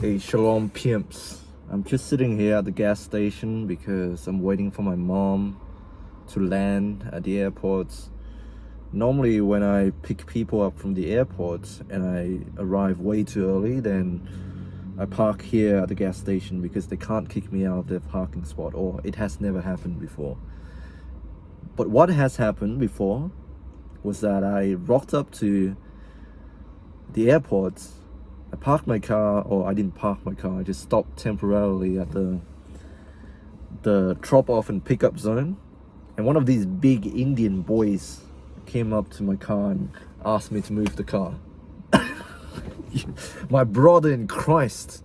Hey, Shalom Pimps. I'm just sitting here at the gas station because I'm waiting for my mom to land at the airport. Normally, when I pick people up from the airport and I arrive way too early, then I park here at the gas station because they can't kick me out of their parking spot, or it has never happened before. But what has happened before was that I rocked up to the airport. I parked my car, or I didn't park my car, I just stopped temporarily at the drop-off and pickup zone. And one of these big Indian boys came up to my car and asked me to move the car. My brother in Christ.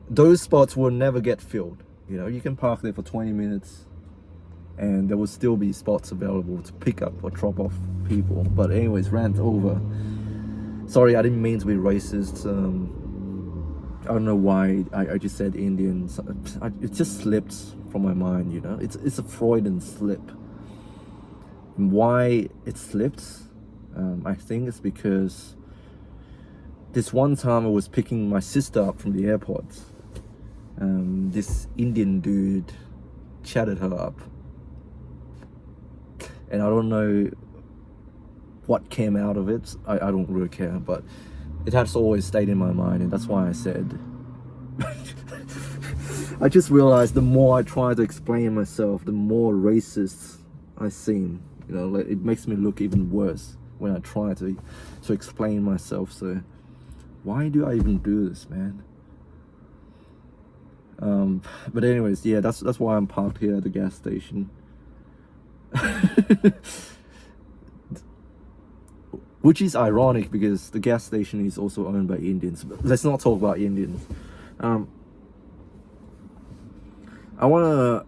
Those spots will never get filled. You know, you can park there for 20 minutes and there will still be spots available to pick up or drop off people. But anyways, rant over. Sorry, I didn't mean to be racist. I don't know why I just said Indians. It just slipped from my mind, you know. It's a Freudian slip. And why it slipped, I think it's because this one time I was picking my sister up from the airport. This Indian dude chatted her up. And I don't know what came out of it. I don't really care, but it has always stayed in my mind, and that's why I said I just realized the more I try to explain myself, the more racist I seem. You know, like, it makes me look even worse when I try to explain myself. So why do I even do this, man? But anyways, yeah, that's why I'm parked here at the gas station. Which is ironic because the gas station is also owned by Indians. But let's not talk about Indians. I want to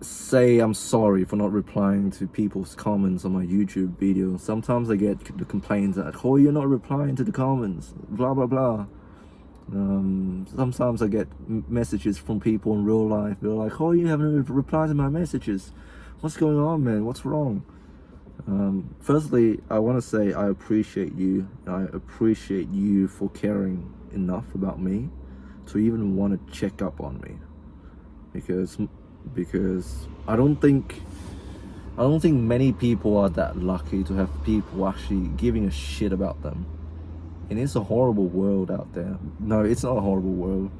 say I'm sorry for not replying to people's comments on my YouTube video. Sometimes I get the complaints that, oh, you're not replying to the comments, blah, blah, blah. Sometimes I get messages from people in real life. They're like, oh, you haven't replied to my messages. What's going on, man? What's wrong? Firstly, I want to say I appreciate you. I appreciate you for caring enough about me to even want to check up on me, because I don't think many people are that lucky to have people actually giving a shit about them. And it's a horrible world out there. No, it's not a horrible world.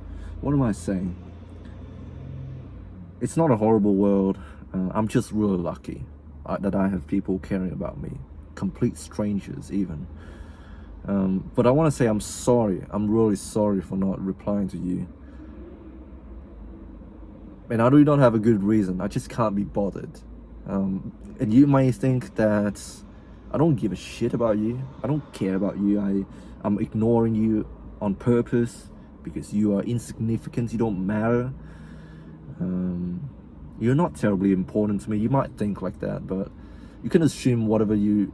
What am I saying? It's not a horrible world. I'm just really lucky that I have people caring about me, complete strangers even. But I want to say I'm sorry. I'm really sorry for not replying to you. And I do not have a good reason. I just can't be bothered. And you might think that I don't give a shit about you. I don't care about you. I'm ignoring you on purpose because you are insignificant. You don't matter. You're not terribly important to me. You might think like that, but you can assume whatever you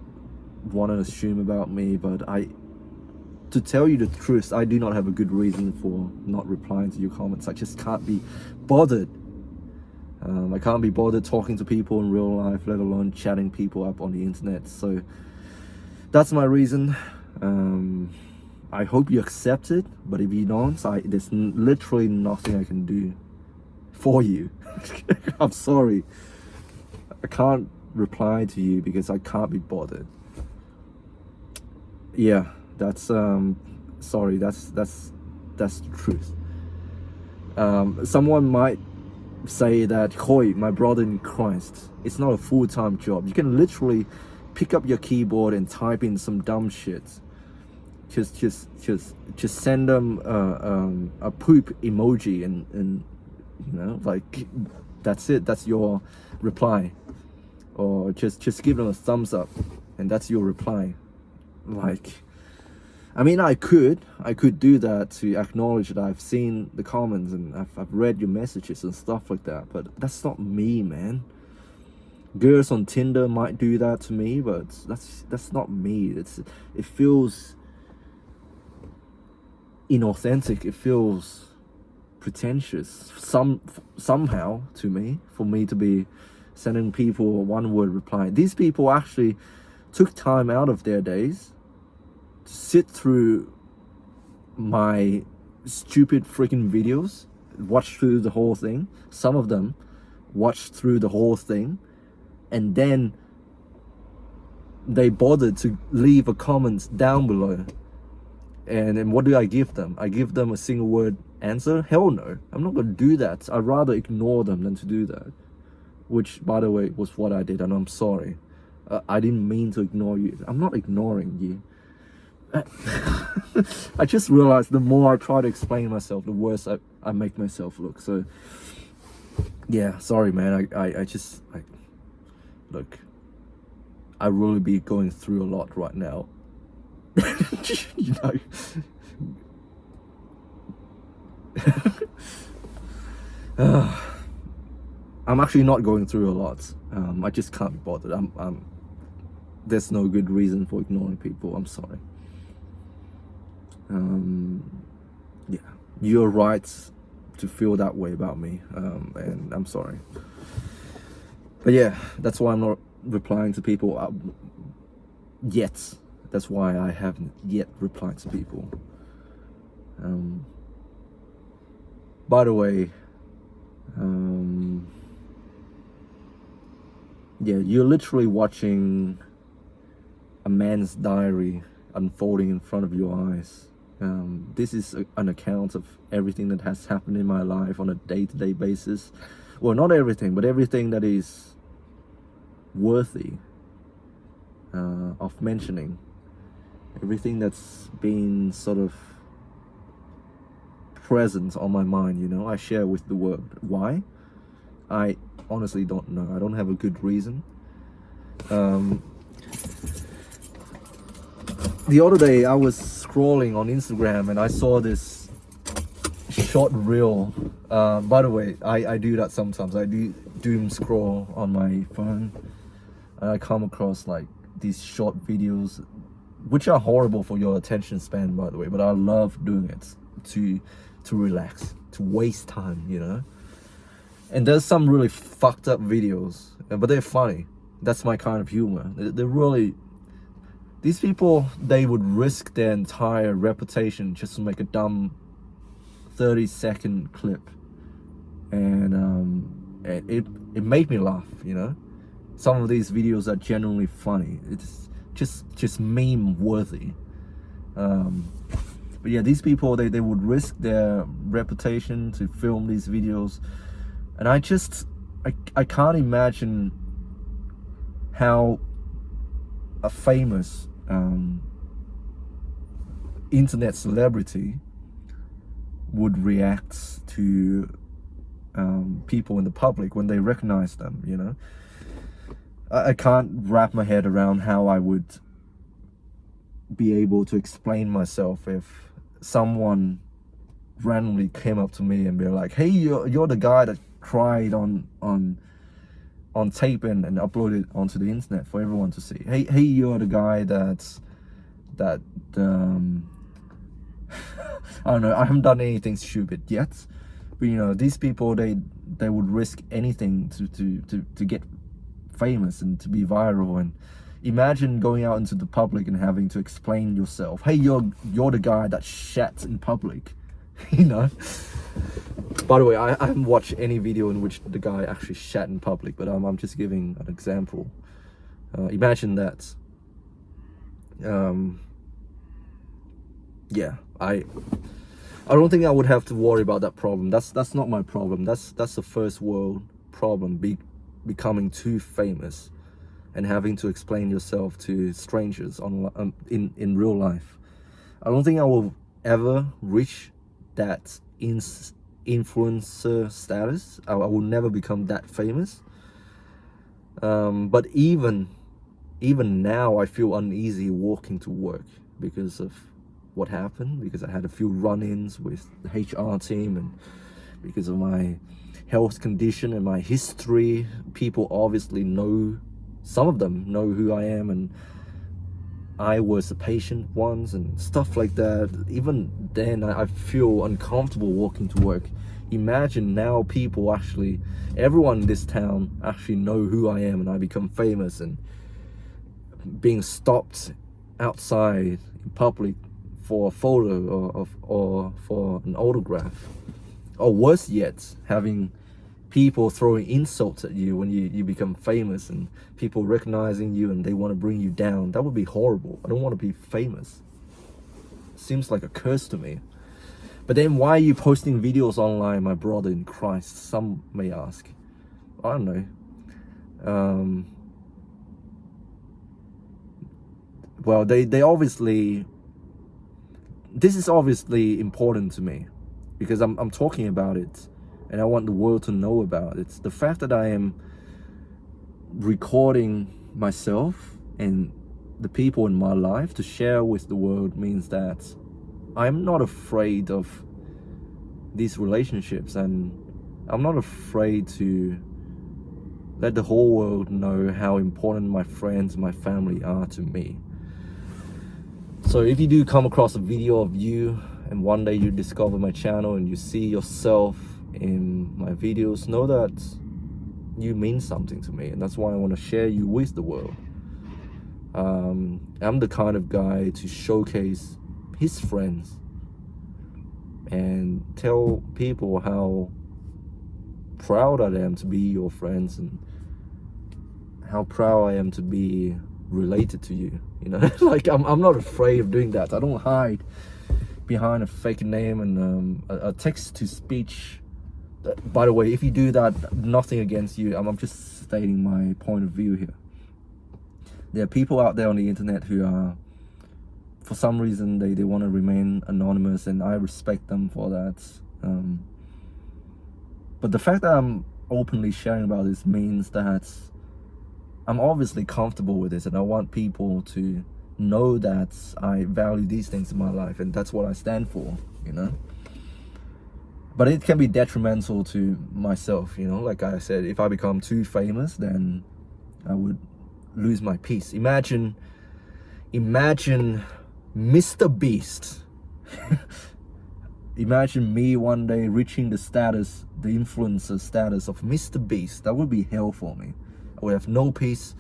want to assume about me. But to tell you the truth, I do not have a good reason for not replying to your comments. I just can't be bothered. I can't be bothered talking to people in real life, let alone chatting people up on the internet. So that's my reason. I hope you accept it, but if you don't, there's literally nothing I can do for you. I'm sorry. I can't reply to you because I can't be bothered. Yeah, that's sorry, that's the truth. Someone might say that, Hoi, my brother in Christ, it's not a full-time job. You can literally pick up your keyboard and type in some dumb shit. Just send them a poop emoji and you know, like, that's it. That's your reply. Or just give them a thumbs up and that's your reply. Like, I mean, I could do that to acknowledge that I've seen the comments and I've read your messages and stuff like that, but that's not me, man. Girls on Tinder might do that to me, but that's not me. It feels inauthentic. It feels pretentious somehow to me, for me to be sending people a one-word reply. These people actually took time out of their days to sit through my stupid freaking videos, watch through the whole thing. Some of them watch through the whole thing, and then they bothered to leave a comment down below. And what do I give them? I give them a single word answer? Hell no. I'm not going to do that. I'd rather ignore them than to do that. Which, by the way, was what I did, and I'm sorry. I didn't mean to ignore you. I'm not ignoring you. I just realized the more I try to explain myself, the worse I make myself look. So, yeah, sorry, man. I just, look, I really be going through a lot right now. You know. I'm actually not going through a lot. I just can't be bothered. There's no good reason for ignoring people. I'm sorry. Yeah, you're right to feel that way about me, and I'm sorry. But yeah, that's why I'm not replying to people yet. That's why I haven't yet replied to people. By the way, yeah, you're literally watching a man's diary unfolding in front of your eyes. This is an account of everything that has happened in my life on a day-to-day basis. Well, not everything, but everything that is worthy of mentioning. Everything that's been sort of present on my mind, you know, I share with the world. Why? I honestly don't know. I don't have a good reason. The other day I was scrolling on Instagram and I saw this short reel. By the way, I do that sometimes. I do doom scroll on my phone, and I come across like these short videos, which are horrible for your attention span, by the way, but I love doing it to relax, to waste time, you know. And there's some really fucked up videos, but they're funny. That's my kind of humor. They're really, these people, they would risk their entire reputation just to make a dumb 30-second clip, and it made me laugh, you know. Some of these videos are genuinely funny. It's just meme worthy. But yeah, these people, they would risk their reputation to film these videos, and I can't imagine how a famous internet celebrity would react to people in the public when they recognize them, you know. I can't wrap my head around how I would be able to explain myself if someone randomly came up to me and be like, hey, you're the guy that cried on tape and uploaded onto the internet for everyone to see. Hey, you're the guy that I don't know, I haven't done anything stupid yet, but you know, these people, they would risk anything to get famous and to be viral. And imagine going out into the public and having to explain yourself. Hey, you're the guy that shat in public. You know. By the way, I haven't watched any video in which the guy actually shat in public, but I'm just giving an example. Imagine that. Yeah, I don't think I would have to worry about that problem. That's not my problem. That's a first world problem. Becoming too famous and having to explain yourself to strangers in real life. I don't think I will ever reach that influencer status. I will never become that famous. But even now, I feel uneasy walking to work because of what happened, because I had a few run-ins with the HR team, and because of my health condition and my history. People obviously know, some of them know who I am, and I was a patient once and stuff like that. Even then, I feel uncomfortable walking to work. Imagine now people actually, everyone in this town actually know who I am, and I become famous and being stopped outside in public for a photo or for an autograph, or worse yet, having people throwing insults at you when you become famous, and people recognizing you and they want to bring you down. That would be horrible. I don't want to be famous. Seems like a curse to me. But then why are you posting videos online, my brother in Christ? Some may ask. I don't know. Well, they obviously, this is obviously important to me because I'm talking about it and I want the world to know about it. The fact that I am recording myself and the people in my life to share with the world means that I'm not afraid of these relationships, and I'm not afraid to let the whole world know how important my friends and my family are to me. So if you do come across a video of you and one day you discover my channel and you see yourself in my videos, know that you mean something to me, and that's why I want to share you with the world. I'm the kind of guy to showcase his friends and tell people how proud I am to be your friends and how proud I am to be related to you, you know. Like I'm not afraid of doing that. I don't hide behind a fake name and a text-to-speech. By the way, if you do that, nothing against you. I'm just stating my point of view here. There are people out there on the internet who are, for some reason, they want to remain anonymous, and I respect them for that. But the fact that I'm openly sharing about this means that I'm obviously comfortable with this, and I want people to know that I value these things in my life, and that's what I stand for, you know. But it can be detrimental to myself, you know. Like I said, if I become too famous, then I would lose my peace. Imagine Mr. Beast. Imagine me one day reaching the influencer status of Mr. Beast. That would be hell for me. I would have no peace.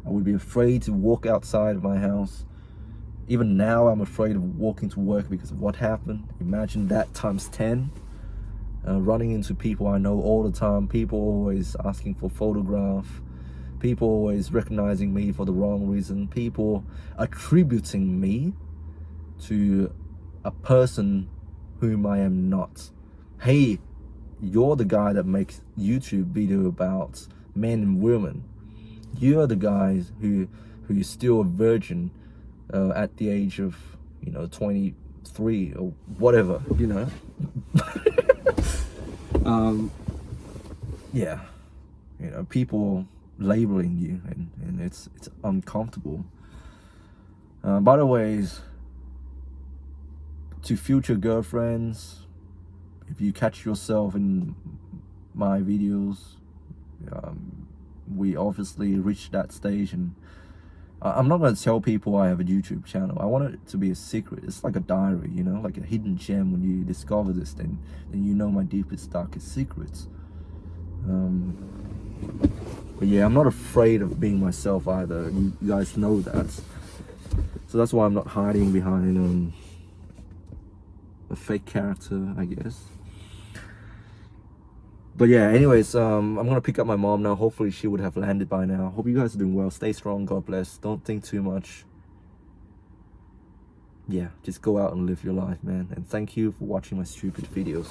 I would be afraid to walk outside of my house. Even now, I'm afraid of walking to work because of what happened. Imagine that times 10. Running into people I know all the time. People always asking for photograph. People always recognizing me for the wrong reason. People attributing me to a person whom I am not. Hey, you're the guy that makes YouTube video about men and women. You're the guys who is still a virgin at the age of, 23 or whatever, you know. Yeah, people labeling you, and it's uncomfortable. By the way, to future girlfriends, if you catch yourself in my videos, we obviously reached that stage, and I'm not going to tell people I have a YouTube channel. I want it to be a secret. It's like a diary, like a hidden gem. When you discover this, then you know my deepest, darkest secrets. But yeah, I'm not afraid of being myself either. You guys know that. So that's why I'm not hiding behind a fake character, I guess. But yeah, anyways, I'm gonna pick up my mom now. Hopefully she would have landed by now. Hope you guys are doing well. Stay strong. God bless. Don't think too much. Yeah, just go out and live your life, man. And thank you for watching my stupid videos.